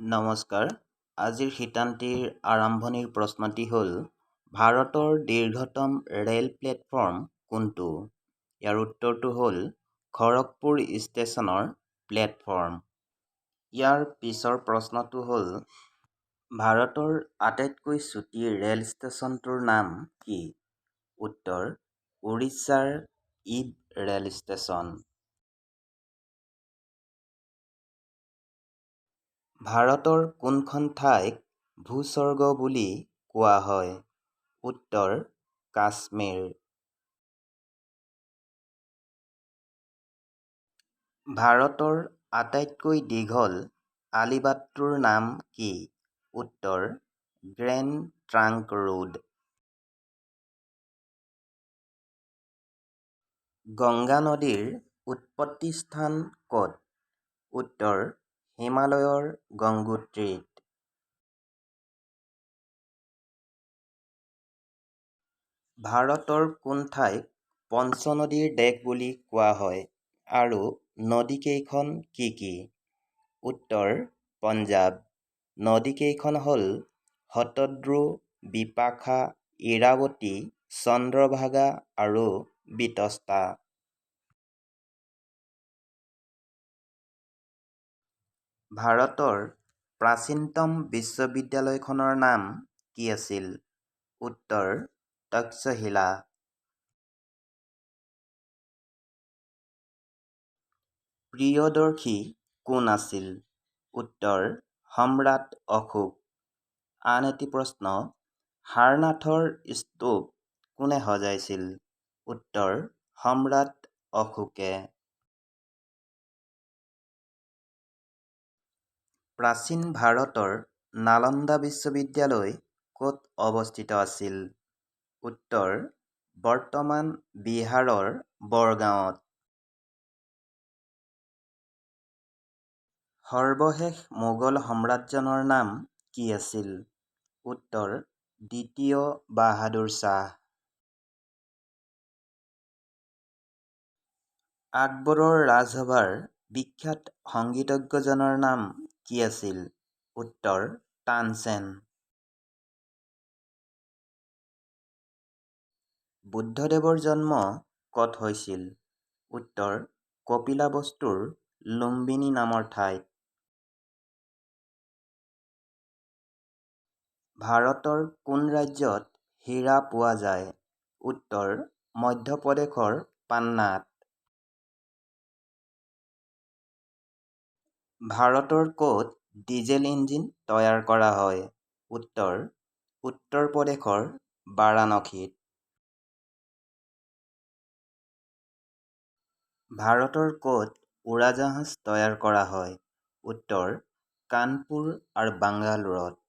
নমস্কাৰ। আজিৰ শিতানটিৰ আৰম্ভণিৰ প্ৰশ্নটি হ'ল ভাৰতৰ দীৰ্ঘতম ৰেল প্লেটফৰ্ম কোনটো? ইয়াৰ উত্তৰটো হ'ল খড়গপুৰ ষ্টেচনৰ প্লেটফৰ্ম। ইয়াৰ পিছৰ প্ৰশ্নটো হ'ল ভাৰতৰ আটাইতকৈ চুটি ৰেল ষ্টেচনটোৰ নাম কি? উত্তৰ উৰিষ্যাৰ ইব ৰেল ষ্টেচন। ভাৰতৰ কোনখন ঠাইক ভূস্বৰ্গ বুলি কোৱা হয়? উত্তৰ কাশ্মীৰ। ভাৰতৰ আটাইতকৈ দীঘল আলিবাটটোৰ নাম কি? উত্তৰ গ্ৰেণ্ড ট্ৰাংক ৰোড। গংগা নদীৰ উৎপত্তি স্থান ক'ত? উত্তৰ হিমালয়ৰ গংগোত্ৰীত। ভাৰতৰ কোন ঠাইক পঞ্চনদীৰ দেশ বুলি কোৱা হয় আৰু নদীকেইখন কি কি? উত্তৰ পঞ্জাৱ। নদীকেইখন হ'ল শতদ্ৰু, বিপাশা, ইৰাৱতী, চন্দ্ৰভাগা আৰু বিতস্তা। ভাৰতৰ প্ৰাচীনতম বিশ্ববিদ্যালয়খনৰ নাম কি আছিল? উত্তৰ তক্ষশিলা। প্ৰিয়দৰ্শী কোন আছিল? উত্তৰ সম্ৰাট অশোক। আন এটি প্ৰশ্ন, সাৰনাথৰ স্তূপ কোনে সজাইছিল? উত্তৰ সম্ৰাট অশোকে। প্ৰাচীন ভাৰতৰ নালন্দা বিশ্ববিদ্যালয় ক'ত অৱস্থিত আছিল? উত্তৰ বৰ্তমান বিহাৰৰ বৰগাঁৱত। সৰ্বশেষ মোগল সম্ৰাটজনৰ নাম কি আছিল? উত্তৰ দ্বিতীয় বাহাদুৰ শ্বাহ। আকবৰৰ ৰাজসভাৰ বিখ্যাত সংগীতজ্ঞজনৰ নাম কি আছিল? উত্তৰ তানসেন। বুদ্ধদেৱৰ জন্ম ক'ত হৈছিল? উত্তৰ কপিলাবস্তুৰ লুম্বিনী নামৰ ঠাইত। ভাৰতৰ কোন ৰাজ্যত হীৰা পোৱা যায়? উত্তৰ মধ্যপ্ৰদেশৰ পান্নাত। ভাৰতৰ ক'ত ডিজেল ইঞ্জিন তৈয়াৰ কৰা হয়? উত্তৰ উত্তৰ প্ৰদেশৰ বাৰাণসীত। ভাৰতৰ ক'ত উৰাজাহাজ তৈয়াৰ কৰা হয়? উত্তৰ কানপুৰ আৰু বাংগালোৰত।